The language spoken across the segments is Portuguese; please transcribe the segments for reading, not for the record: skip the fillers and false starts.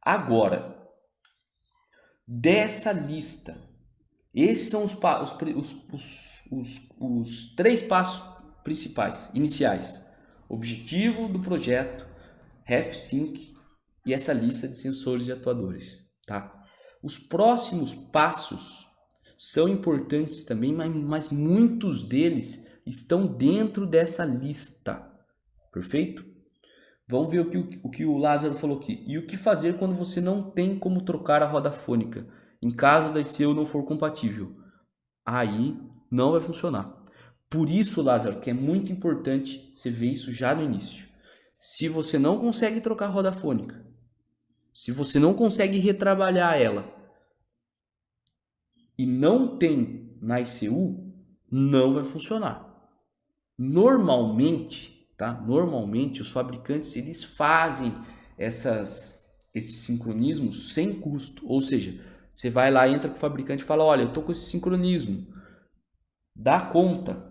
Agora, dessa lista, esses são os três passos principais, iniciais. Objetivo do projeto, RefSync e essa lista de sensores e atuadores, tá? Os próximos passos são importantes também, mas muitos deles estão dentro dessa lista, perfeito? Vamos ver o que o Lázaro falou aqui. E o que fazer quando você não tem como trocar a roda fônica, em caso da ECU não for compatível? Aí não vai funcionar. Por isso, Lázaro, que é muito importante você ver isso já no início. Se você não consegue trocar a roda fônica, se você não consegue retrabalhar ela e não tem na ICU, não vai funcionar. Normalmente, tá? Normalmente os fabricantes eles fazem esses sincronismos sem custo, ou seja, você vai lá, entra com o fabricante e fala, olha, eu tô com esse sincronismo, dá conta.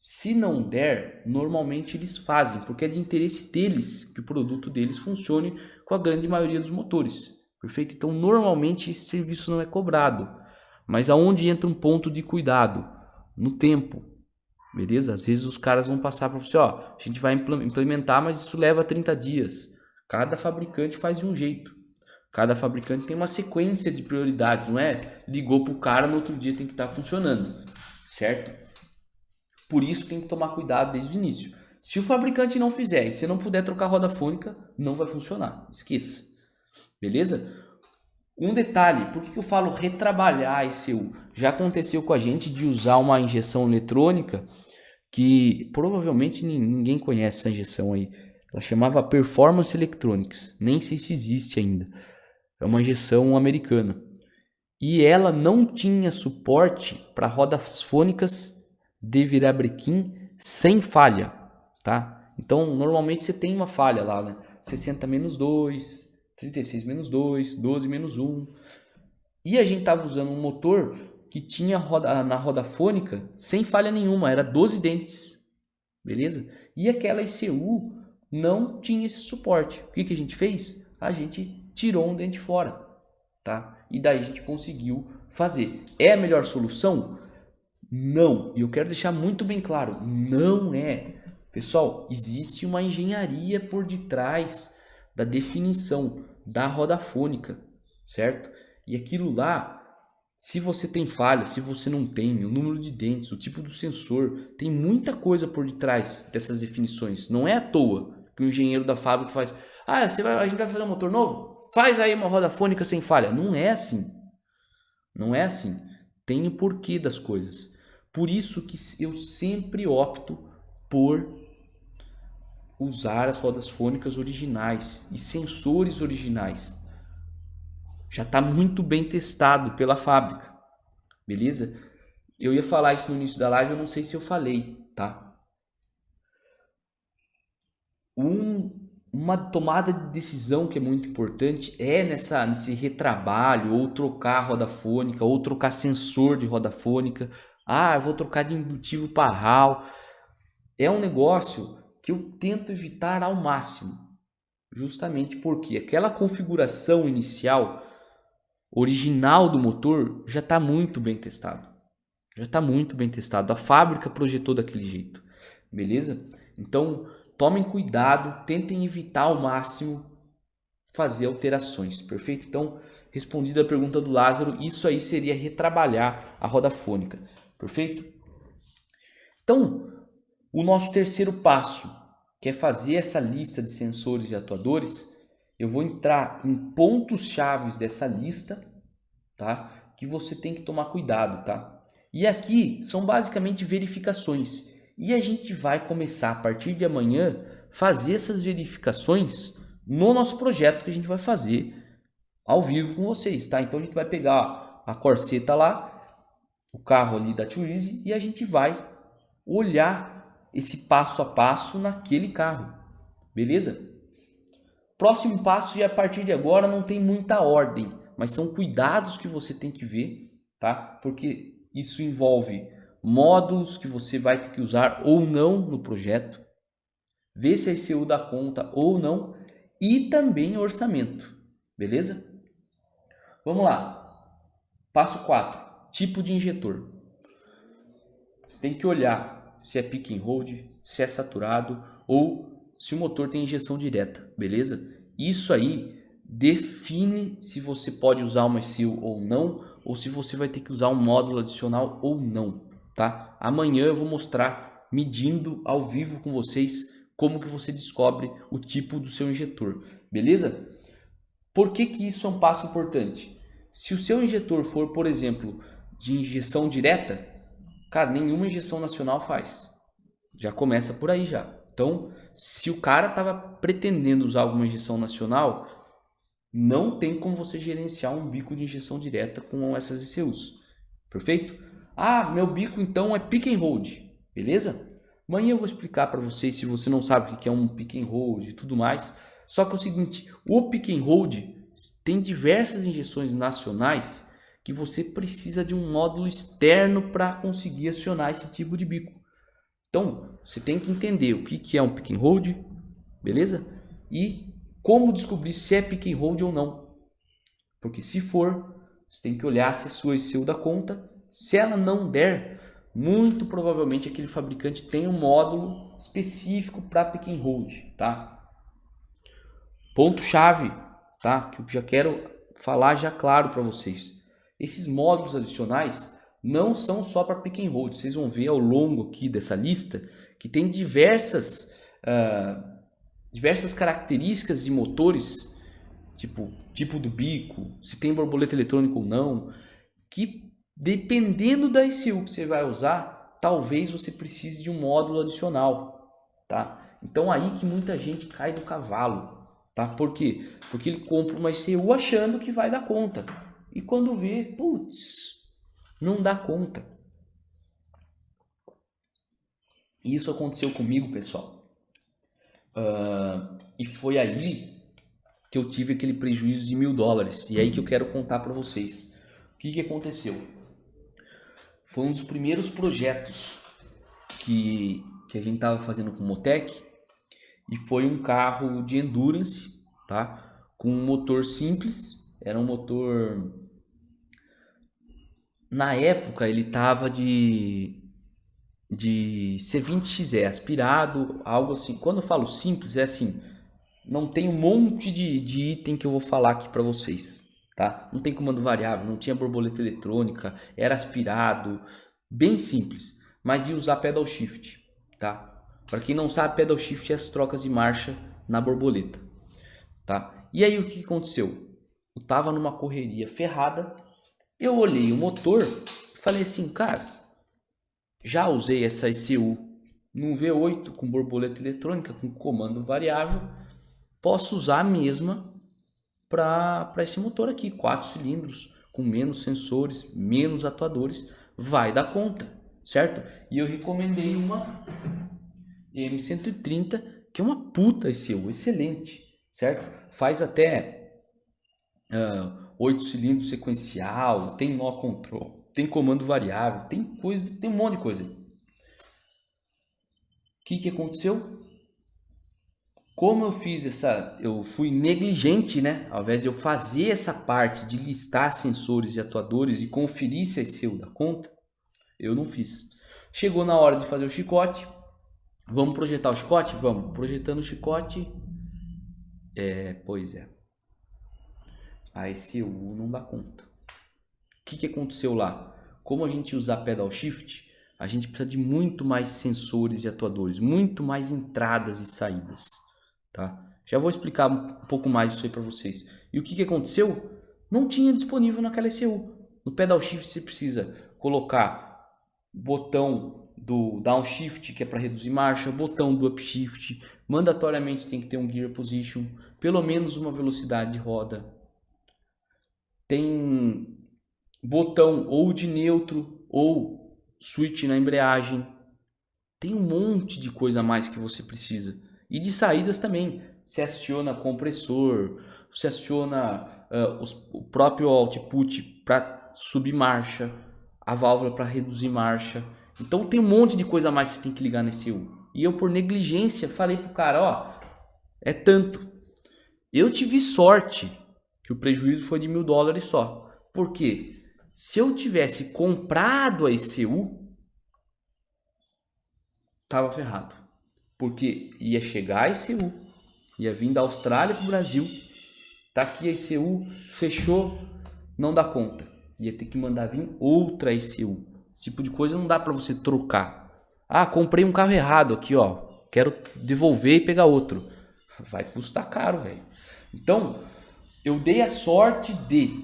Se não der, normalmente eles fazem, porque é de interesse deles que o produto deles funcione com a grande maioria dos motores, perfeito? Então, normalmente esse serviço não é cobrado, mas aonde entra um ponto de cuidado? No tempo, beleza? Às vezes os caras vão passar para você, ó, a gente vai implementar, mas isso leva 30 dias. Cada fabricante faz de um jeito. Cada fabricante tem uma sequência de prioridades, não é? Ligou pro cara, no outro dia tem que estar funcionando, certo? Por isso tem que tomar cuidado desde o início. Se o fabricante não fizer e você não puder trocar roda fônica, não vai funcionar. Esqueça. Beleza? Um detalhe, por que eu falo retrabalhar a ECU? Já aconteceu com a gente de usar uma injeção eletrônica que provavelmente ninguém conhece essa injeção aí. Ela chamava Performance Electronics. Nem sei se existe ainda. É uma injeção americana. E ela não tinha suporte para rodas fônicas de virabrequim sem falha, tá? Então, normalmente você tem uma falha lá, né? 60 menos 2, 36 menos 2, 12 menos 1. E a gente tava usando um motor que tinha na roda fônica sem falha nenhuma, era 12 dentes, beleza? E aquela ICU não tinha esse suporte. O que a gente fez? A gente tirou um dente fora, tá? E daí a gente conseguiu fazer. É a melhor solução? Não. E eu quero deixar muito bem claro, não é. Pessoal, existe uma engenharia por detrás da definição da roda fônica, certo? E aquilo lá, se você tem falha, se você não tem, o número de dentes, o tipo do sensor, tem muita coisa por detrás dessas definições. Não é à toa que o engenheiro da fábrica faz, a gente vai fazer um motor novo? Faz aí uma roda fônica sem falha. Não é assim. Não é assim. Tem o porquê das coisas. Por isso que eu sempre opto por usar as rodas fônicas originais e sensores originais. Já está muito bem testado pela fábrica, beleza? Eu ia falar isso no início da live, eu não sei se eu falei, tá? Uma tomada de decisão que é muito importante é nesse retrabalho, ou trocar a roda fônica, ou trocar sensor de roda fônica. Ah, eu vou trocar de indutivo para RAL. É um negócio que eu tento evitar ao máximo, justamente porque aquela configuração inicial, original do motor, já está muito bem testado. Já está muito bem testado. A fábrica projetou daquele jeito, beleza? Então, tomem cuidado, tentem evitar ao máximo fazer alterações, perfeito? Então, respondida a pergunta do Lázaro, isso aí seria retrabalhar a roda fônica, perfeito? Então, o nosso terceiro passo, que é fazer essa lista de sensores e atuadores, eu vou entrar em pontos chaves dessa lista, tá? Que você tem que tomar cuidado, tá? E aqui são basicamente verificações. E a gente vai começar a partir de amanhã fazer essas verificações no nosso projeto que a gente vai fazer ao vivo com vocês, tá? Então a gente vai pegar a corseta lá, o carro ali da Twizy, e a gente vai olhar esse passo a passo naquele carro, beleza? Próximo passo, e a partir de agora não tem muita ordem, mas são cuidados que você tem que ver, tá? Porque isso envolve módulos que você vai ter que usar ou não no projeto, ver se a ICU dá conta ou não, e também orçamento, beleza? Vamos lá. Passo 4. Tipo de injetor. Você tem que olhar se é pick and hold, se é saturado ou se o motor tem injeção direta, beleza? Isso aí define se você pode usar uma ECU ou não, ou se você vai ter que usar um módulo adicional ou não, tá? Amanhã eu vou mostrar, medindo ao vivo com vocês, como que você descobre o tipo do seu injetor, beleza? Por que que isso é um passo importante? Se o seu injetor for, por exemplo, de injeção direta, cara, nenhuma injeção nacional faz. Já começa por aí já. Então, se o cara estava pretendendo usar alguma injeção nacional, não tem como você gerenciar um bico de injeção direta com essas ECUs. Perfeito? Ah, meu bico então é pick and hold. Beleza? Amanhã eu vou explicar para vocês, se você não sabe o que é um pick and hold e tudo mais. Só que é o seguinte, o pick and hold tem diversas injeções nacionais que você precisa de um módulo externo para conseguir acionar esse tipo de bico. Então, você tem que entender o que é um pick and hold, beleza? E como descobrir se é pick and hold ou não. Porque se for, você tem que olhar se a sua ECU dá conta. Se ela não der, muito provavelmente aquele fabricante tem um módulo específico para pick and hold, tá? Ponto chave, tá? Que eu já quero falar já claro para vocês. Esses módulos adicionais não são só para pick and hold. Vocês vão ver ao longo aqui dessa lista que tem diversas características de motores, tipo do bico, se tem borboleta eletrônica ou não, que dependendo da ECU que você vai usar, talvez você precise de um módulo adicional, tá? Então aí que muita gente cai do cavalo, tá? Por quê? Porque ele compra uma ECU achando que vai dar conta. E quando vê, putz, não dá conta. Isso aconteceu comigo, pessoal. E foi aí que eu tive aquele prejuízo de $1.000. E aí que eu quero contar para vocês. O que aconteceu? Foi um dos primeiros projetos que a gente estava fazendo com o Motec. E foi um carro de endurance, tá? Com um motor simples. Era um motor... Na época ele estava de C20XE, aspirado, algo assim. Quando eu falo simples, é assim, não tem um monte de item que eu vou falar aqui para vocês, tá? Não tem comando variável, não tinha borboleta eletrônica, era aspirado, bem simples, mas ia usar pedal shift, tá? Para quem não sabe, pedal shift é as trocas de marcha na borboleta, tá? E aí o que aconteceu? Eu tava numa correria ferrada, eu olhei o motor e falei assim, cara, já usei essa ECU num V8 com borboleta eletrônica, com comando variável, posso usar a mesma para esse motor aqui, 4 cilindros, com menos sensores, menos atuadores, vai dar conta, certo? E eu recomendei uma M130, que é uma puta ECU, excelente, certo? Faz até 8 cilindros sequencial, tem nó control, tem comando variável, tem coisa, tem um monte de coisa. O que aconteceu? Como eu fui negligente, né? Ao invés de eu fazer essa parte de listar sensores e atuadores e conferir se a ECU dá conta, eu não fiz. Chegou na hora de fazer o chicote. Vamos projetar o chicote? Vamos. Projetando o chicote. Pois é. A ECU não dá conta. O que aconteceu lá? Como a gente usa pedal shift, a gente precisa de muito mais sensores e atuadores, muito mais entradas e saídas, tá? Já vou explicar um pouco mais isso aí para vocês. E o que aconteceu? Não tinha disponível naquela ECU. No pedal shift você precisa colocar botão do downshift, que é para reduzir marcha, botão do upshift, mandatoriamente tem que ter um gear position, pelo menos uma velocidade de roda. Tem botão ou de neutro ou switch na embreagem. Tem um monte de coisa a mais que você precisa. E de saídas também. Você aciona compressor, você aciona o próprio output para subir marcha, a válvula para reduzir marcha. Então tem um monte de coisa a mais que você tem que ligar nesse ECU. E eu, por negligência, falei pro cara, ó, é tanto. Eu tive sorte que o prejuízo foi de $1.000 só. Por quê? Se eu tivesse comprado a ECU, tava ferrado. Porque ia chegar a ECU, ia vir da Austrália para o Brasil, tá aqui a ECU, fechou, não dá conta. Ia ter que mandar vir outra ECU. Esse tipo de coisa não dá para você trocar. Ah, comprei um carro errado aqui, ó. Quero devolver e pegar outro. Vai custar caro, velho. Então, eu dei a sorte de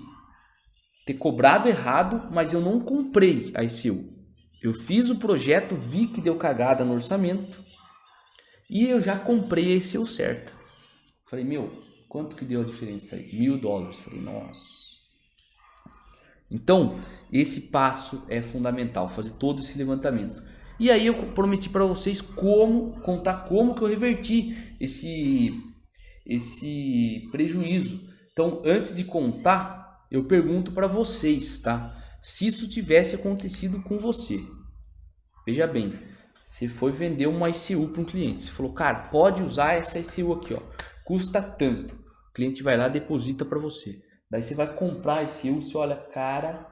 ter cobrado errado, mas eu não comprei a ECU. Eu fiz o projeto, vi que deu cagada no orçamento e eu já comprei a ECU certa. Falei, meu, quanto que deu a diferença aí? $1.000. Falei, nossa. Então, esse passo é fundamental, fazer todo esse levantamento. E aí eu prometi para vocês contar como que eu reverti esse prejuízo. Então, antes de contar, eu pergunto para vocês, tá? Se isso tivesse acontecido com você. Veja bem, você foi vender uma ICU para um cliente. Você falou, cara, pode usar essa ICU aqui, ó. Custa tanto. O cliente vai lá, deposita para você. Daí você vai comprar a ICU, você olha, cara,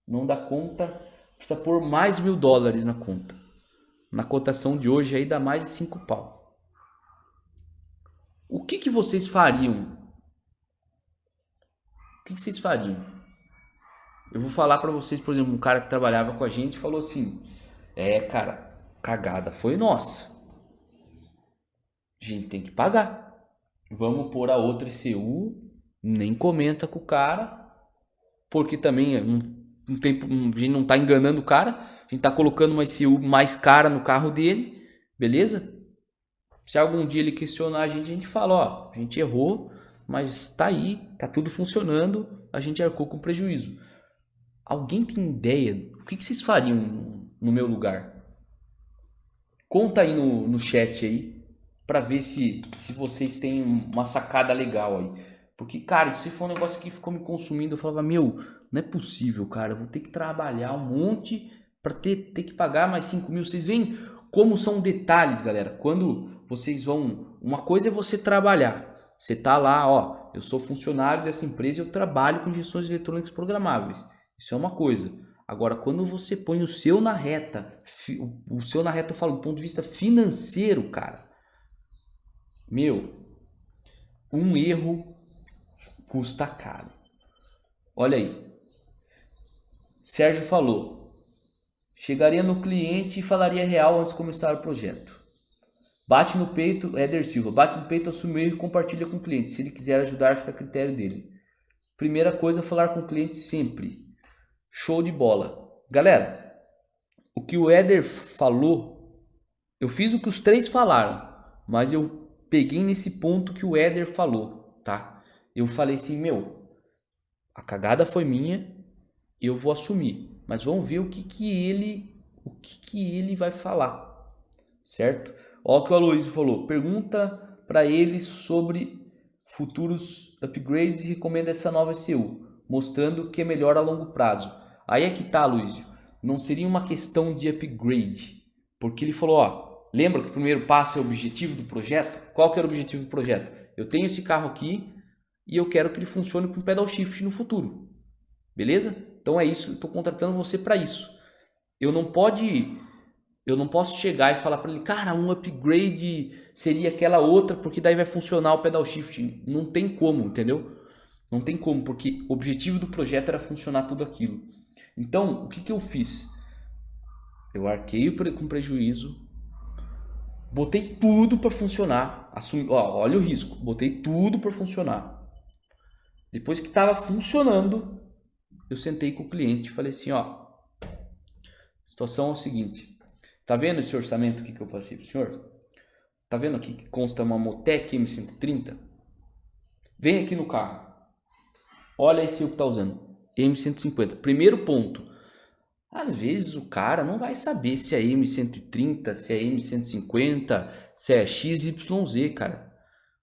não dá conta, precisa pôr mais $1.000 na conta. Na cotação de hoje aí dá mais de 5 pau. O que vocês fariam? O que vocês fariam? Eu vou falar para vocês, por exemplo, um cara que trabalhava com a gente falou assim, cara, cagada foi nossa. A gente tem que pagar. Vamos pôr a outra ICU, nem comenta com o cara, porque também a gente não tá enganando o cara, a gente tá colocando uma ICU mais cara no carro dele, beleza? Se algum dia ele questionar a gente fala, ó, a gente errou, mas tá aí, tá tudo funcionando, a gente arcou com prejuízo. Alguém tem ideia? O que vocês fariam no meu lugar? Conta aí no chat aí, para ver se vocês têm uma sacada legal aí. Porque, cara, isso foi um negócio que ficou me consumindo. Eu falava, meu, não é possível, cara. Eu vou ter que trabalhar um monte para ter que pagar mais 5 mil. Vocês veem como são detalhes, galera. Quando vocês vão... Uma coisa é você trabalhar. Você tá lá, ó, eu sou funcionário dessa empresa e eu trabalho com injeções eletrônicas programáveis. Isso é uma coisa. Agora, quando você põe o seu na reta, o seu na reta eu falo do ponto de vista financeiro, cara. Meu, um erro custa caro. Olha aí. Sérgio falou. Chegaria no cliente e falaria real antes de começar o projeto. Bate no peito, Éder Silva. Bate no peito, assume o erro e compartilha com o cliente. Se ele quiser ajudar, fica a critério dele. Primeira coisa, falar com o cliente sempre. Show de bola. Galera, o que o Éder falou, eu fiz o que os três falaram, mas eu peguei nesse ponto que o Éder falou, tá? Eu falei assim, meu, a cagada foi minha, eu vou assumir, mas vamos ver o que ele vai falar, certo? Olha o que o Aloysio falou, pergunta para ele sobre futuros upgrades e recomenda essa nova ECU, mostrando que é melhor a longo prazo. Aí é que tá, Aloysio, não seria uma questão de upgrade, porque ele falou, ó, lembra que o primeiro passo é o objetivo do projeto? Qual que era o objetivo do projeto? Eu tenho esse carro aqui e eu quero que ele funcione com pedal shift no futuro, beleza? Então é isso, eu estou contratando você para isso. Eu não posso chegar e falar para ele, cara, um upgrade seria aquela outra, porque daí vai funcionar o pedal shift. Não tem como, entendeu? Não tem como, porque o objetivo do projeto era funcionar tudo aquilo. Então, o que eu fiz? Eu arquei com prejuízo, botei tudo para funcionar, assumi, ó, olha o risco, botei tudo para funcionar. Depois que estava funcionando, eu sentei com o cliente e falei assim, ó, a situação é o seguinte, tá vendo esse orçamento aqui que eu passei pro senhor? Tá vendo aqui que consta uma Motec M130? Vem aqui no carro, olha esse que tá usando, M150. Primeiro ponto, às vezes o cara não vai saber se é M130, se é M150, se é XYZ, cara.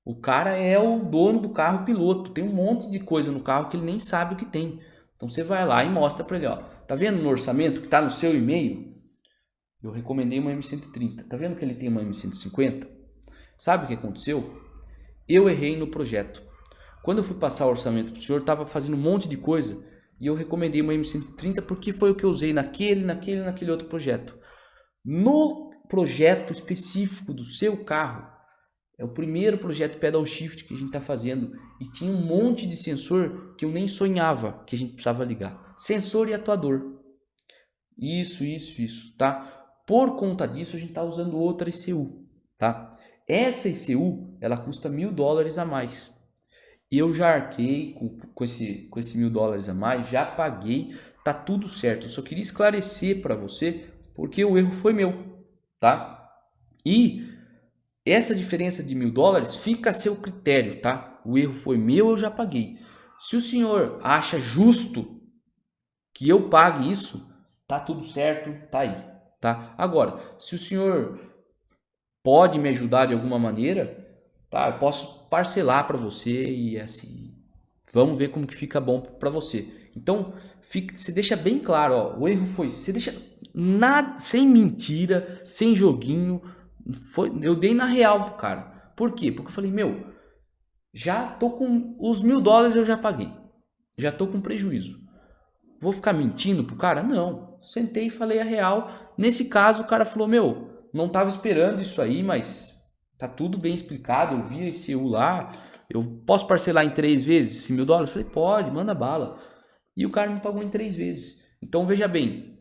O cara é o dono do carro, piloto. Tem um monte de coisa no carro que ele nem sabe o que tem. Então você vai lá e mostra para ele, ó. Tá vendo no orçamento que tá no seu e-mail? Eu recomendei uma M130. Tá vendo que ele tem uma M150? Sabe o que aconteceu? Eu errei no projeto. quando eu fui passar o orçamento para o senhor, estava fazendo um monte de coisa e eu recomendei uma M130 porque foi o que eu usei naquele outro projeto. No projeto específico do seu carro, é o primeiro projeto Pedal Shift que a gente está fazendo e tinha um monte de sensor que eu nem sonhava que a gente precisava ligar. Sensor e atuador. Isso, tá? Por conta disso, a gente está usando outra ECU, tá? Essa ECU, ela custa $1.000 a mais. Eu já arquei com esse $1.000 a mais, já paguei, tá tudo certo. Eu só queria esclarecer para você porque o erro foi meu, tá? E essa diferença de $1.000 fica a seu critério, tá? O erro foi meu, eu já paguei. Se o senhor acha justo que eu pague isso, tá tudo certo, tá aí, tá? Agora, se o senhor pode me ajudar de alguma maneira, tá? Eu posso parcelar para você e assim, vamos ver como que fica bom para você. Então, você deixa bem claro, ó, o erro foi, você deixa nada, sem mentira, sem joguinho, eu dei na real pro cara. Por quê? Porque eu falei, meu, já tô com os $1.000 eu já paguei. Já tô com prejuízo. Vou ficar mentindo pro cara? Não. Sentei e falei a real. Nesse caso, o cara falou, meu, não tava esperando isso aí, mas tá tudo bem explicado. Eu vi esse ECU lá. Eu posso parcelar em 3 vezes esse $1.000? Eu falei, pode, manda bala. E o cara me pagou em 3 vezes. Então, veja bem,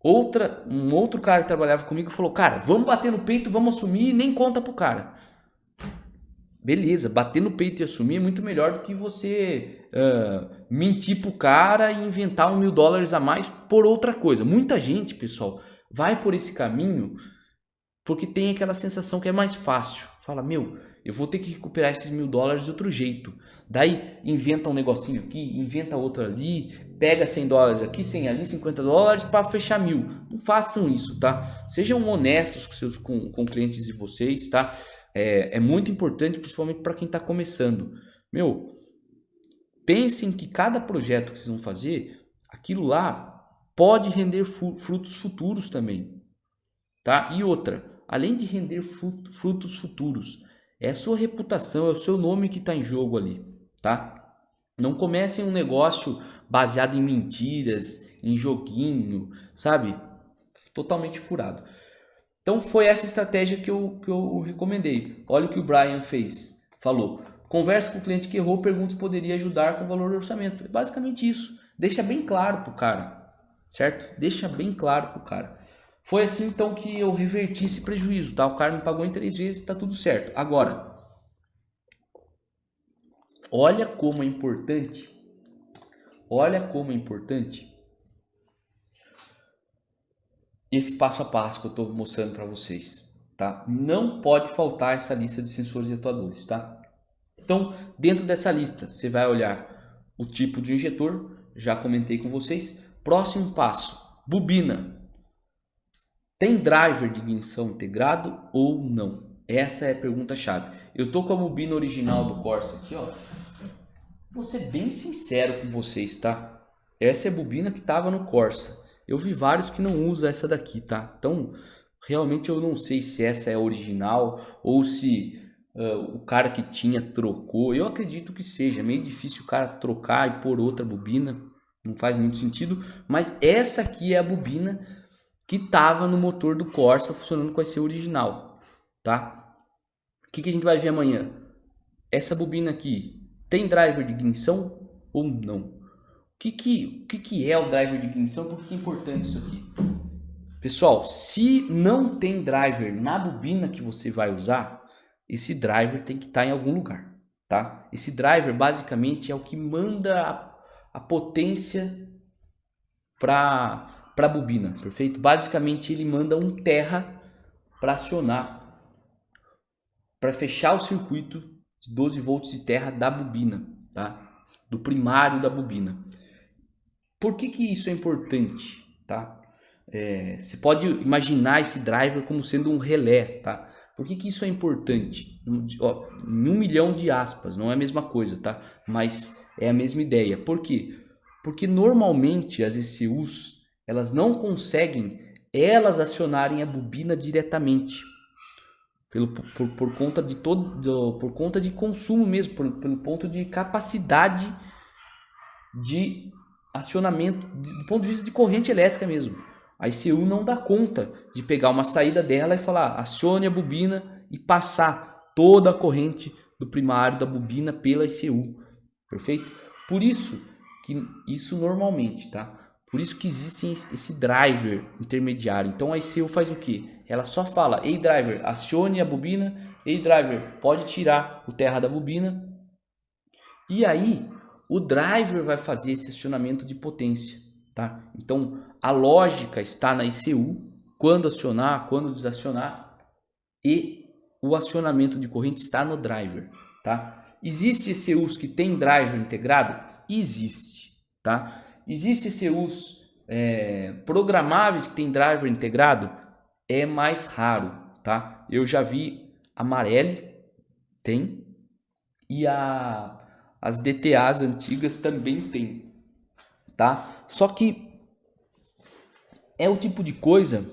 um outro cara que trabalhava comigo falou, cara, vamos bater no peito, vamos assumir e nem conta pro cara. Beleza, bater no peito e assumir é muito melhor do que você mentir pro cara e inventar $1.000 a mais por outra coisa. Muita gente, pessoal, vai por esse caminho porque tem aquela sensação que é mais fácil. Fala, meu, eu vou ter que recuperar esses $1.000 de outro jeito. Daí inventa um negocinho aqui, inventa outro ali, pega $100 aqui, 100 ali, $50 para fechar 1.000. Não façam isso, tá? Sejam honestos com clientes de vocês, tá? É muito importante, principalmente para quem está começando. Meu, pensem que cada projeto que vocês vão fazer, aquilo lá pode render frutos futuros também, tá? E outra, além de render frutos futuros, é a sua reputação, é o seu nome que está em jogo ali, tá? Não comecem um negócio baseado em mentiras, em joguinho, sabe? Totalmente furado. Então foi essa estratégia que eu recomendei. Olha o que o Brian fez. Falou, converse com o cliente que errou, pergunte se poderia ajudar com o valor do orçamento. É basicamente isso. Deixa bem claro pro cara, certo? Deixa bem claro pro cara. Foi assim então que eu reverti esse prejuízo, tá? O cara me pagou em 3 vezes, tá tudo certo. Agora, olha como é importante. Olha como é importante esse passo a passo que eu estou mostrando para vocês, tá? Não pode faltar essa lista de sensores e atuadores, tá? Então, dentro dessa lista, você vai olhar o tipo de injetor, já comentei com vocês. Próximo passo, bobina. Tem driver de ignição integrado ou não? Essa é a pergunta-chave. Eu tô com a bobina original do Corsa aqui, ó. Vou ser bem sincero com vocês, tá? Essa é a bobina que estava no Corsa. Eu vi vários que não usam essa daqui, tá? Então, realmente eu não sei se essa é a original ou se o cara que tinha trocou. Eu acredito que seja. É meio difícil o cara trocar e pôr outra bobina. Não faz muito sentido. Mas essa aqui é a bobina que estava no motor do Corsa funcionando com esse original, tá? O que a gente vai ver amanhã? Essa bobina aqui tem driver de ignição ou não? O que é o driver de ignição? Por que é importante isso aqui? Pessoal, se não tem driver na bobina que você vai usar, esse driver tem que estar em algum lugar, tá? Esse driver basicamente é o que manda a potência para a bobina, perfeito? Basicamente ele manda um terra para acionar, para fechar o circuito de 12 volts de terra da bobina, tá? Do primário da bobina. Por que isso é importante, tá? Você pode imaginar esse driver como sendo um relé, tá? Por que isso é importante? Ó, em 1 milhão de aspas, não é a mesma coisa, tá? Mas é a mesma ideia. Por quê? Porque normalmente as ECUs, elas não conseguem elas acionarem a bobina diretamente. por conta de por conta de consumo mesmo, pelo ponto de capacidade de acionamento, do ponto de vista de corrente elétrica mesmo. A ECU não dá conta de pegar uma saída dela e falar, acione a bobina e passar toda a corrente do primário da bobina pela ECU, perfeito? Por isso que isso normalmente, tá? Por isso que existe esse driver intermediário. Então a ECU faz o quê? Ela só fala, ei driver, acione a bobina, ei driver, pode tirar o terra da bobina. E aí o driver vai fazer esse acionamento de potência, tá? Então a lógica está na ECU, quando acionar, quando desacionar, e o acionamento de corrente está no driver, tá? Existe ECUs que tem driver integrado? Existe, tá? Existe ECUs programáveis que tem driver integrado? É mais raro, tá? Eu já vi a Marelli, tem, e as DTAs antigas também tem, tá? Só que é o tipo de coisa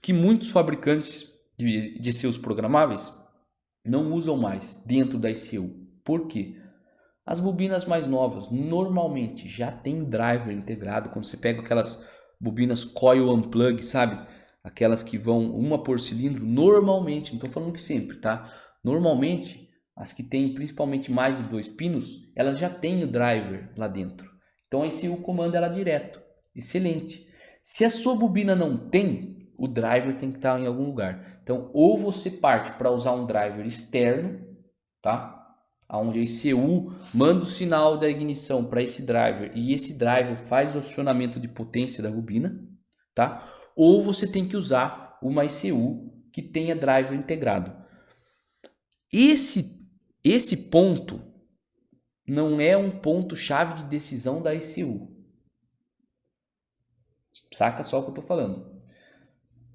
que muitos fabricantes de ECUs programáveis não usam mais dentro da ECU. Por quê? As bobinas mais novas normalmente já tem driver integrado. Quando você pega aquelas bobinas coil unplug, sabe? Aquelas que vão uma por cilindro, normalmente, não estou falando que sempre, tá? Normalmente, as que tem principalmente mais de 2 pinos, elas já têm o driver lá dentro. Então a ECU comanda ela direto. Excelente. Se a sua bobina não tem, o driver tem que estar em algum lugar. Então, ou você parte para usar um driver externo, tá? Onde a ECU manda o sinal da ignição para esse driver e esse driver faz o acionamento de potência da bobina, tá? Ou você tem que usar uma ECU que tenha driver integrado. Esse ponto não é um ponto chave de decisão da ECU. Saca só o que eu estou falando.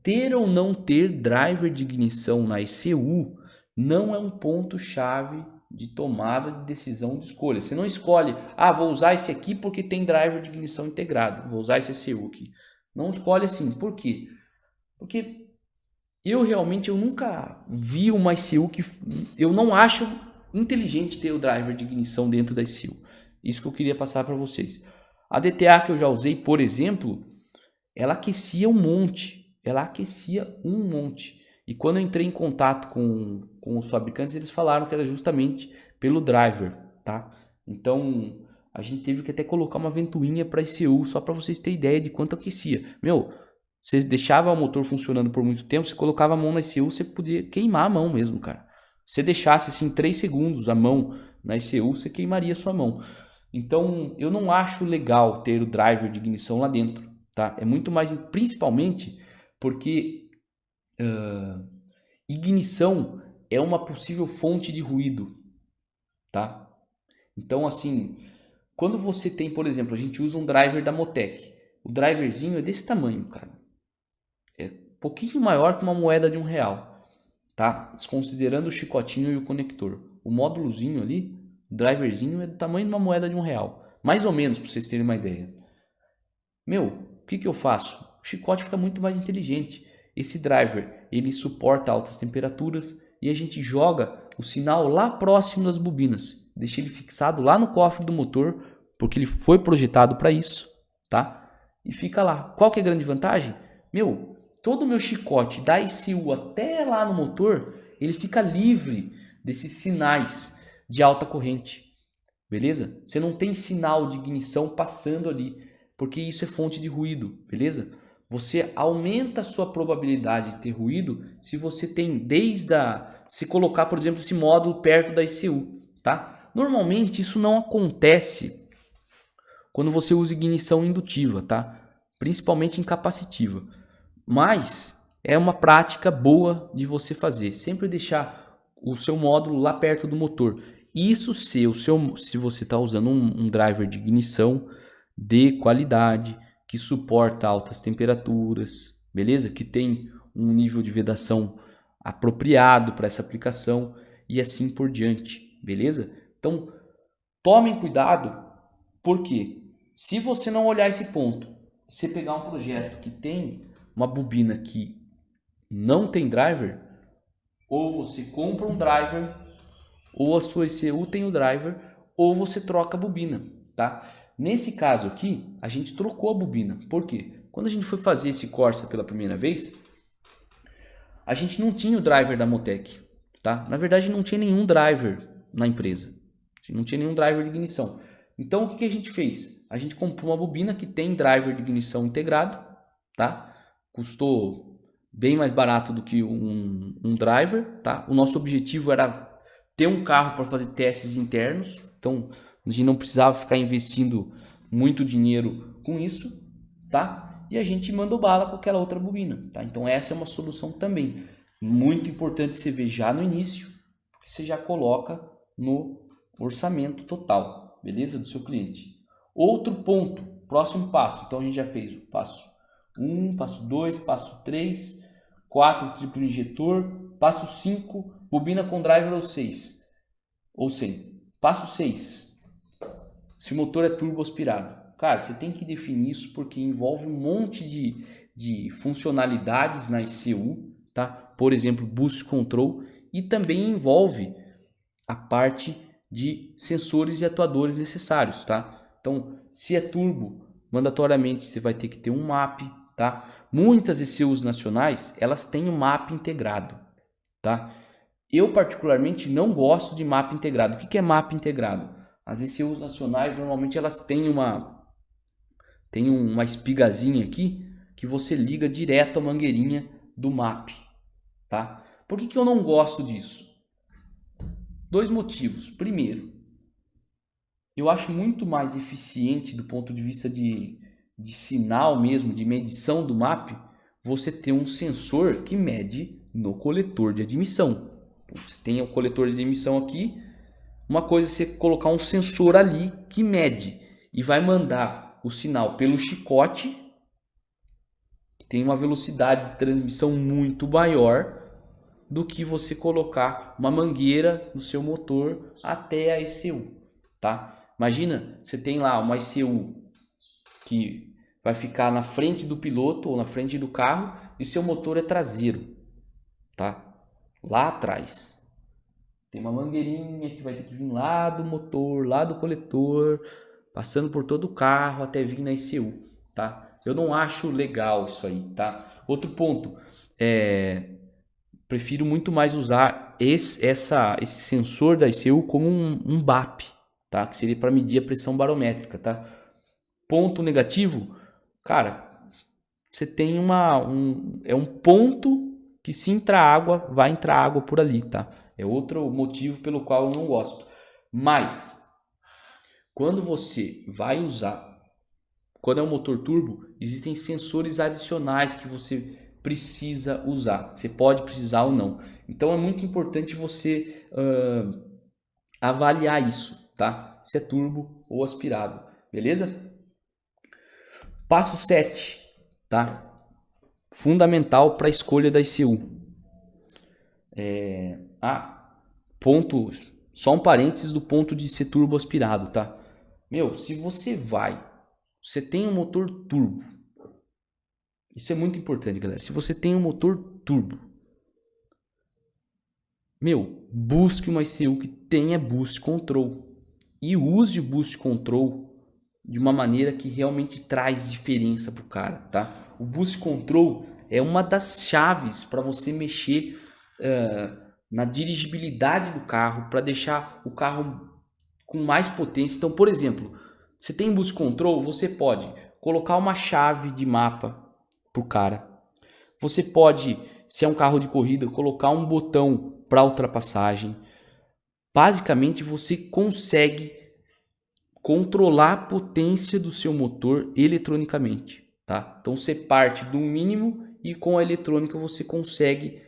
Ter ou não ter driver de ignição na ECU não é um ponto chave de tomada de decisão de escolha. Você não escolhe, vou usar esse aqui porque tem driver de ignição integrado, vou usar esse ECU aqui. Não escolhe assim. Por quê? Porque eu nunca vi uma ECU que eu não acho inteligente ter o driver de ignição dentro da ECU. Isso que eu queria passar para vocês. A DTA que eu já usei, por exemplo, ela aquecia um monte. E quando eu entrei em contato com os fabricantes, eles falaram que era justamente pelo driver, tá? Então, a gente teve que até colocar uma ventoinha para ECU, só para vocês terem ideia de quanto aquecia. Você deixava o motor funcionando por muito tempo, você colocava a mão na ECU, você podia queimar a mão mesmo, cara. Se você deixasse assim 3 segundos a mão na ECU, você queimaria a sua mão. Então, eu não acho legal ter o driver de ignição lá dentro, tá? É muito mais, principalmente porque ignição é uma possível fonte de ruído, tá? Então, assim, quando você tem, por exemplo, a gente usa um driver da Motec. O driverzinho é desse tamanho, cara. É um pouquinho maior que uma moeda de R$1, tá? Desconsiderando o chicotinho e o conector. O módulozinho ali, o driverzinho, é do tamanho de uma moeda de R$1. Mais ou menos, para vocês terem uma ideia. O que eu faço? O chicote fica muito mais inteligente. Esse driver, ele suporta altas temperaturas e a gente joga o sinal lá próximo das bobinas. Deixa ele fixado lá no cofre do motor, porque ele foi projetado para isso, tá? E fica lá. Qual que é a grande vantagem? Todo o meu chicote da ECU até lá no motor, ele fica livre desses sinais de alta corrente. Beleza? Você não tem sinal de ignição passando ali, porque isso é fonte de ruído, beleza? Você aumenta a sua probabilidade de ter ruído se você tem se colocar, por exemplo, esse módulo perto da ECU, tá? Normalmente isso não acontece quando você usa ignição indutiva, tá? Principalmente em capacitiva. Mas é uma prática boa de você fazer, sempre deixar o seu módulo lá perto do motor. Isso se você está usando um driver de ignição de qualidade, que suporta altas temperaturas, beleza? Que tem um nível de vedação apropriado para essa aplicação e assim por diante, beleza? Então, tomem cuidado, porque se você não olhar esse ponto, você pegar um projeto que tem uma bobina que não tem driver, Ou você compra um driver, ou a sua ECU tem o driver, ou você troca a bobina, tá? Nesse caso aqui, a gente trocou a bobina. Por quê? Quando a gente foi fazer esse Corsa pela primeira vez, a gente não tinha o driver da Motec, tá? Na verdade, não tinha nenhum driver na empresa. A gente não tinha nenhum driver de ignição. Então, o que a gente fez? A gente comprou uma bobina que tem driver de ignição integrado, tá? Custou bem mais barato do que um driver, tá? O nosso objetivo era ter um carro para fazer testes internos, então a gente não precisava ficar investindo muito dinheiro com isso, tá? E a gente mandou bala com aquela outra bobina, tá? Então essa é uma solução também muito importante você ver já no início, porque você já coloca no orçamento total, beleza? Do seu cliente. Outro ponto, próximo passo. Então a gente já fez o passo 1, passo 2, passo 3, 4, triplo injetor, passo 5, bobina com driver ou 6, ou 100. Passo 6, se o motor é turbo aspirado. Cara, você tem que definir isso porque envolve um monte de funcionalidades na ECU, tá? Por exemplo, boost control, e também envolve a parte de sensores e atuadores necessários, tá? Então, se é turbo, mandatoriamente você vai ter que ter um MAP, tá? Muitas ECUs nacionais, elas têm um MAP integrado, tá? Eu particularmente não gosto de MAP integrado. O que é MAP integrado? As ECUs nacionais normalmente elas têm uma espigazinha aqui que você liga direto à mangueirinha do MAP, tá? Por que eu não gosto disso? Dois motivos. Primeiro, eu acho muito mais eficiente do ponto de vista de sinal mesmo, de medição do MAP, você ter um sensor que mede no coletor de admissão. Então, você tem o coletor de admissão aqui, uma coisa é você colocar um sensor ali que mede e vai mandar o sinal pelo chicote, que tem uma velocidade de transmissão muito maior do que você colocar uma mangueira no seu motor até a ECU, tá? Imagina, você tem lá uma ECU que vai ficar na frente do piloto ou na frente do carro e seu motor é traseiro, tá? Lá atrás. Tem uma mangueirinha que vai ter que vir lá do motor, lá do coletor, passando por todo o carro até vir na ECU, tá? Eu não acho legal isso aí, tá? Outro ponto, prefiro muito mais usar esse sensor da ECU como um BAP, tá? Que seria para medir a pressão barométrica, tá? Ponto negativo, cara, você tem um ponto que se entrar água, vai entrar água por ali, tá? É outro motivo pelo qual eu não gosto. Mas, quando você vai usar, quando é um motor turbo, existem sensores adicionais que você precisa usar. Você pode precisar ou não. Então, é muito importante você avaliar isso, tá? Se é turbo ou aspirado, beleza? Passo 7, tá? Fundamental para a escolha da ECU. Ponto, só um parênteses do ponto de ser turbo aspirado, tá? Meu, se você tem um motor turbo, isso é muito importante, galera. Se você tem um motor turbo, meu, busque uma ECU que tenha boost control e use o boost control de uma maneira que realmente traz diferença pro cara, tá? O boost control é uma das chaves para você mexer na dirigibilidade do carro, para deixar o carro com mais potência. Então, por exemplo, você tem boost control, você pode colocar uma chave de mapa pro cara. Você pode, se é um carro de corrida, colocar um botão para ultrapassagem. Basicamente, você consegue controlar a potência do seu motor eletronicamente, tá? Então você parte do mínimo e com a eletrônica você consegue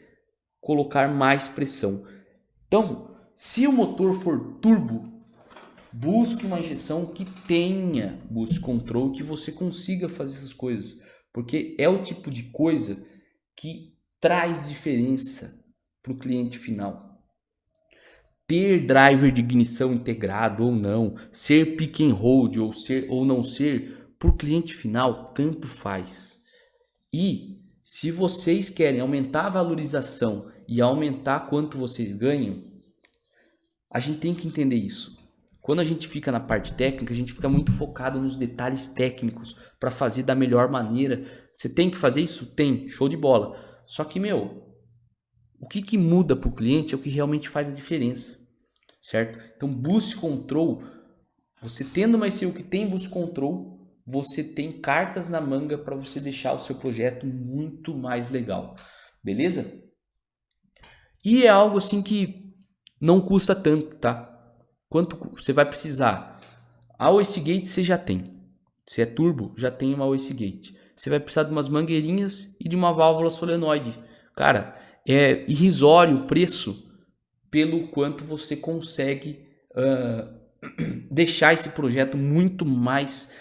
colocar mais pressão. Então, se o motor for turbo, busque uma injeção que tenha boost control, que você consiga fazer essas coisas, porque é o tipo de coisa que traz diferença para o cliente final. Ter driver de ignição integrado ou não, ser pick and hold ou não ser, para o cliente final tanto faz. E se vocês querem aumentar a valorização e aumentar quanto vocês ganham, a gente tem que entender isso. Quando a gente fica na parte técnica, a gente fica muito focado nos detalhes técnicos para fazer da melhor maneira. Você tem que fazer isso? Tem, show de bola. Só que, o que muda para o cliente é o que realmente faz a diferença, certo? Então, Boost Control, você tendo uma SEO que tem Boost Control, você tem cartas na manga para você deixar o seu projeto muito mais legal, beleza? E é algo assim que não custa tanto, tá? Quanto você vai precisar? A Wastegate você já tem. Se é turbo, já tem uma Wastegate. Você vai precisar de umas mangueirinhas e de uma válvula solenoide. Cara, é irrisório o preço pelo quanto você consegue deixar esse projeto muito mais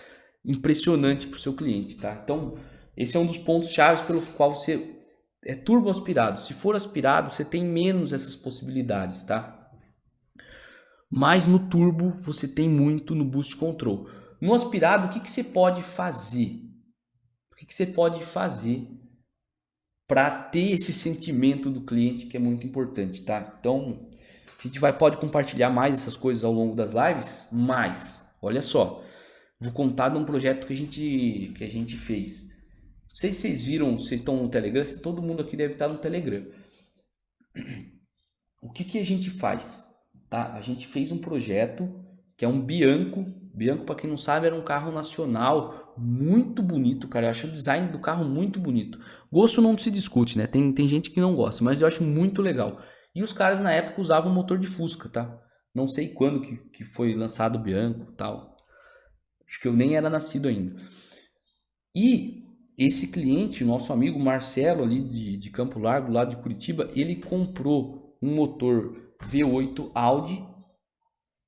impressionante para o seu cliente, tá? Então, esse é um dos pontos chaves pelo qual você é turbo aspirado. Se for aspirado, você tem menos essas possibilidades, tá? Mas no turbo você tem muito no Boost Control. No aspirado, o que você pode fazer? O que você pode fazer para ter esse sentimento do cliente que é muito importante, tá? Então, a gente pode compartilhar mais essas coisas ao longo das lives, mas, olha só, vou contar de um projeto que a gente fez. Não sei se vocês viram, vocês estão no Telegram, todo mundo aqui deve estar no Telegram. O que a gente faz? Tá? A gente fez um projeto que é um Bianco. Bianco, para quem não sabe, era um carro nacional muito bonito, cara. Eu acho o design do carro muito bonito. Gosto não se discute, né? Tem gente que não gosta, mas eu acho muito legal. E os caras na época usavam motor de Fusca, tá? Não sei quando que foi lançado o Bianco, tal. Acho que eu nem era nascido ainda. E esse cliente, nosso amigo Marcelo ali de Campo Largo, lá de Curitiba, ele comprou um motor V8 Audi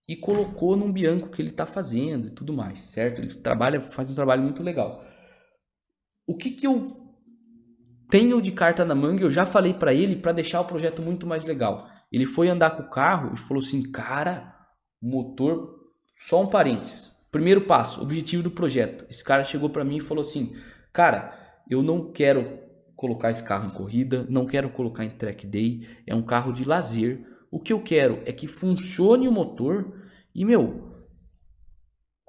e colocou num Bianco que ele está fazendo e tudo mais, certo? Ele faz um trabalho muito legal. O que eu tenho de carta na manga, eu já falei para ele para deixar o projeto muito mais legal. Ele foi andar com o carro e falou assim, cara, motor, só um parênteses. Primeiro passo, objetivo do projeto. Esse cara chegou para mim e falou assim, cara, eu não quero colocar esse carro em corrida, não quero colocar em track day, é um carro de lazer. O que eu quero é que funcione o motor e,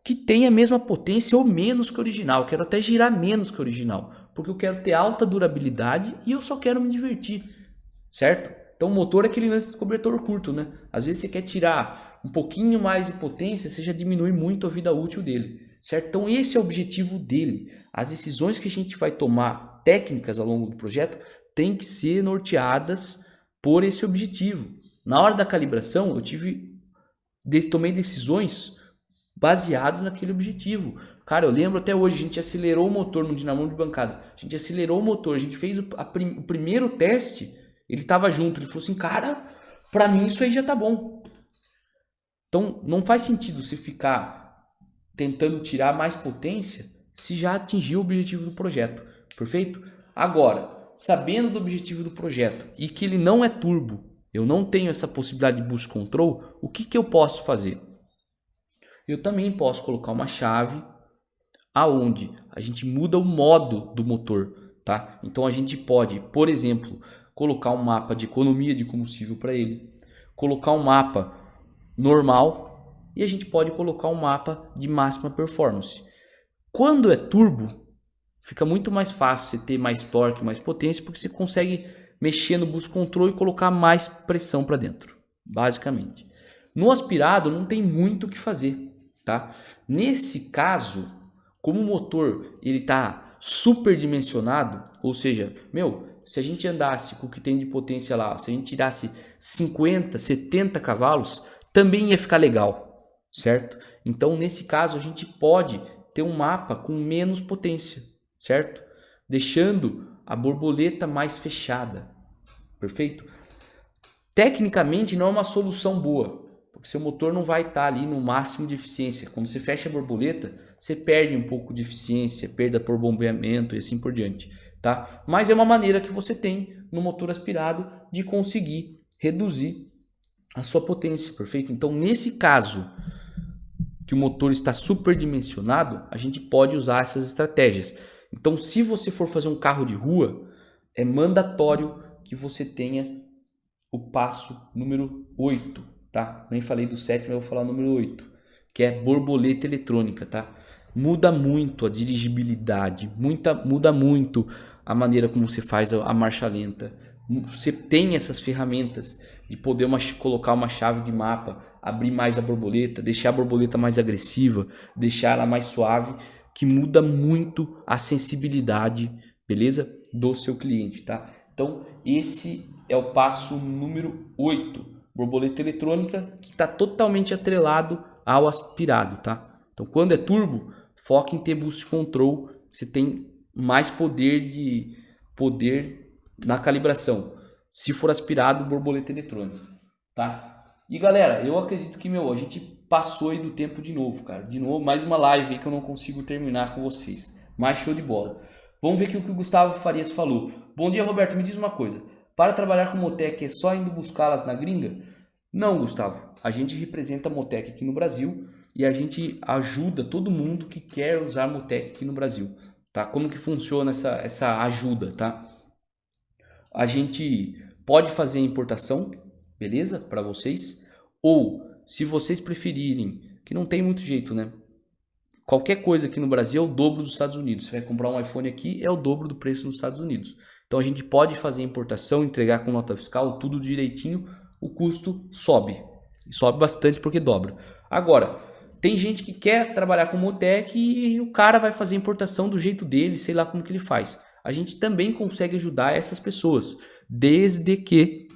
que tenha a mesma potência ou menos que o original. Eu quero até girar menos que o original, porque eu quero ter alta durabilidade e eu só quero me divertir, certo? Então o motor é aquele lance de cobertor curto, né? Às vezes você quer tirar um pouquinho mais de potência, você já diminui muito a vida útil dele, certo? Então esse é o objetivo dele. As decisões que a gente vai tomar técnicas ao longo do projeto têm que ser norteadas por esse objetivo. Na hora da calibração, tomei decisões baseadas naquele objetivo. Cara, eu lembro até hoje, a gente acelerou o motor no dinamômetro de bancada. A gente acelerou o motor, a gente fez o primeiro teste, ele estava junto, ele falou assim, cara, para mim isso aí já tá bom. Então, não faz sentido você ficar tentando tirar mais potência se já atingiu o objetivo do projeto, perfeito? Agora, sabendo do objetivo do projeto e que ele não é turbo, eu não tenho essa possibilidade de boost control, o que eu posso fazer? Eu também posso colocar uma chave aonde a gente muda o modo do motor, tá? Então a gente pode, por exemplo, colocar um mapa de economia de combustível para ele, colocar um mapa normal e a gente pode colocar um mapa de máxima performance. Quando é turbo, fica muito mais fácil você ter mais torque, mais potência, porque você consegue mexer no boost control e colocar mais pressão para dentro, basicamente. No aspirado não tem muito o que fazer, tá? Nesse caso, como o motor ele tá superdimensionado, ou seja, se a gente andasse com o que tem de potência lá, se a gente tirasse 50, 70 cavalos, também ia ficar legal, certo? Então, nesse caso, a gente pode ter um mapa com menos potência, certo? Deixando a borboleta mais fechada, perfeito? Tecnicamente não é uma solução boa, porque seu motor não vai estar ali no máximo de eficiência. Quando você fecha a borboleta, você perde um pouco de eficiência, perda por bombeamento e assim por diante, tá? Mas é uma maneira que você tem no motor aspirado de conseguir reduzir a sua potência, perfeito? Então, nesse caso que o motor está superdimensionado, a gente pode usar essas estratégias. Então, se você for fazer um carro de rua, é mandatório que você tenha o passo número 8, tá? Nem falei do 7, mas eu vou falar o número 8, que é borboleta eletrônica, tá? Muda muito a dirigibilidade, muda muito a maneira como você faz a marcha lenta. Você tem essas ferramentas de poder colocar uma chave de mapa, abrir mais a borboleta, deixar a borboleta mais agressiva, deixar ela mais suave, que muda muito a sensibilidade, beleza? Do seu cliente, tá? Então, esse é o passo número 8, borboleta eletrônica, que está totalmente atrelado ao aspirado, tá? Então, quando é turbo, foca em ter boost control, você tem mais poder na calibração. Se for aspirado, borboleta eletrônica, tá? E galera, eu acredito que, a gente passou aí do tempo de novo, cara. De novo, mais uma live aí que eu não consigo terminar com vocês. Mais show de bola. Vamos ver aqui o que o Gustavo Farias falou. Bom dia, Roberto. Me diz uma coisa. Para trabalhar com Motec é só indo buscá-las na gringa? Não, Gustavo. A gente representa a Motec aqui no Brasil e a gente ajuda todo mundo que quer usar Motec aqui no Brasil, tá? Como que funciona essa ajuda, tá? A gente pode fazer a importação, beleza? Para vocês. Ou, se vocês preferirem, que não tem muito jeito, né? Qualquer coisa aqui no Brasil é o dobro dos Estados Unidos. Você vai comprar um iPhone aqui, é o dobro do preço nos Estados Unidos. Então a gente pode fazer a importação, entregar com nota fiscal, tudo direitinho, o custo sobe. E sobe bastante porque dobra. Agora, tem gente que quer trabalhar com Motec e o cara vai fazer a importação do jeito dele, sei lá como que ele faz. A gente também consegue ajudar essas pessoas, desde que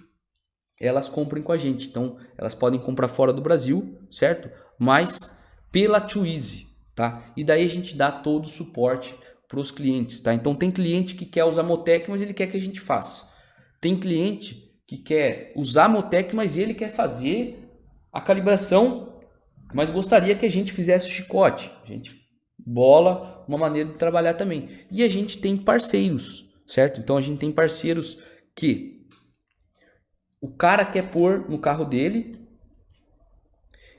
elas comprem com a gente. Então, elas podem comprar fora do Brasil, certo? Mas pela Twizy, tá? E daí a gente dá todo o suporte para os clientes, tá? Então, tem cliente que quer usar Motec, mas ele quer que a gente faça. Tem cliente que quer usar Motec, mas ele quer fazer a calibração, mas gostaria que a gente fizesse o chicote. A gente bola uma maneira de trabalhar também. E a gente tem parceiros, certo? Então, a gente tem parceiros que o cara quer pôr no carro dele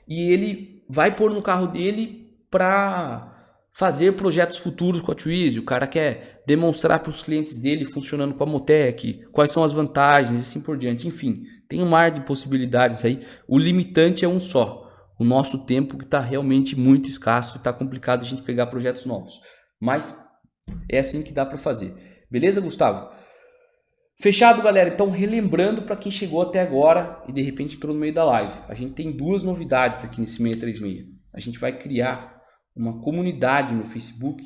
e ele vai pôr no carro dele para fazer projetos futuros com a Twizy. O cara quer demonstrar para os clientes dele funcionando com a Motec, quais são as vantagens e assim por diante. Enfim, tem um mar de possibilidades aí. O limitante é um só. O nosso tempo que está realmente muito escasso e está complicado a gente pegar projetos novos. Mas é assim que dá para fazer. Beleza, Gustavo? Fechado, galera? Então, relembrando para quem chegou até agora e de repente entrou no meio da live, a gente tem duas novidades aqui nesse 636. A gente vai criar uma comunidade no Facebook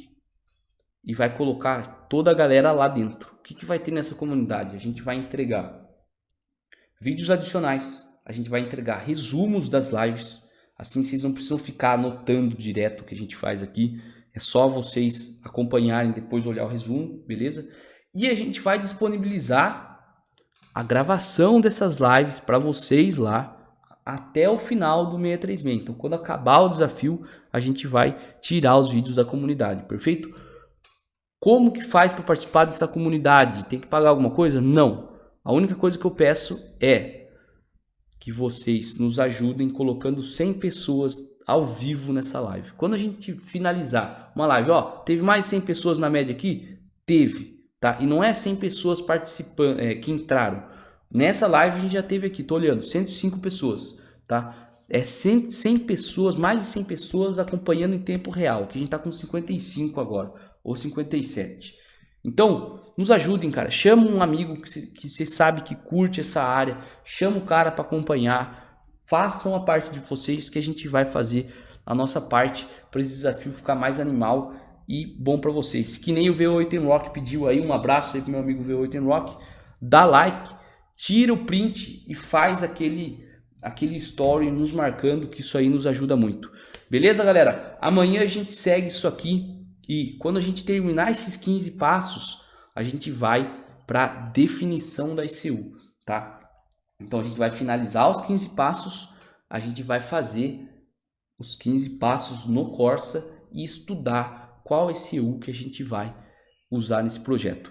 e vai colocar toda a galera lá dentro. O que vai ter nessa comunidade? A gente vai entregar vídeos adicionais, a gente vai entregar resumos das lives, assim vocês não precisam ficar anotando direto o que a gente faz aqui, é só vocês acompanharem, depois olhar o resumo, beleza? E a gente vai disponibilizar a gravação dessas lives para vocês lá até o final do 636. Então, quando acabar o desafio, a gente vai tirar os vídeos da comunidade, perfeito? Como que faz para participar dessa comunidade? Tem que pagar alguma coisa? Não. A única coisa que eu peço é que vocês nos ajudem colocando 100 pessoas ao vivo nessa live. Quando a gente finalizar uma live, ó, teve mais de 100 pessoas na média aqui? Teve. Tá? E não é 100 pessoas participando, que entraram. Nessa live a gente já teve aqui, tô olhando, 105 pessoas. Tá? É 100 pessoas, mais de 100 pessoas acompanhando em tempo real. Que a gente tá com 55 agora, ou 57. Então, nos ajudem, cara. Chama um amigo que você sabe que curte essa área. Chama o cara para acompanhar. Façam a parte de vocês que a gente vai fazer a nossa parte para esse desafio ficar mais animal e bom para vocês. Que nem o V8 Rock pediu aí, um abraço aí pro meu amigo V8 Rock. Dá like, tira o print e faz aquele story nos marcando, que isso aí nos ajuda muito. Beleza, galera? Amanhã a gente segue isso aqui e quando a gente terminar esses 15 passos, a gente vai para definição da ECU, tá? Então a gente vai finalizar os 15 passos, a gente vai fazer os 15 passos no Corsa e estudar qual ECU que a gente vai usar nesse projeto.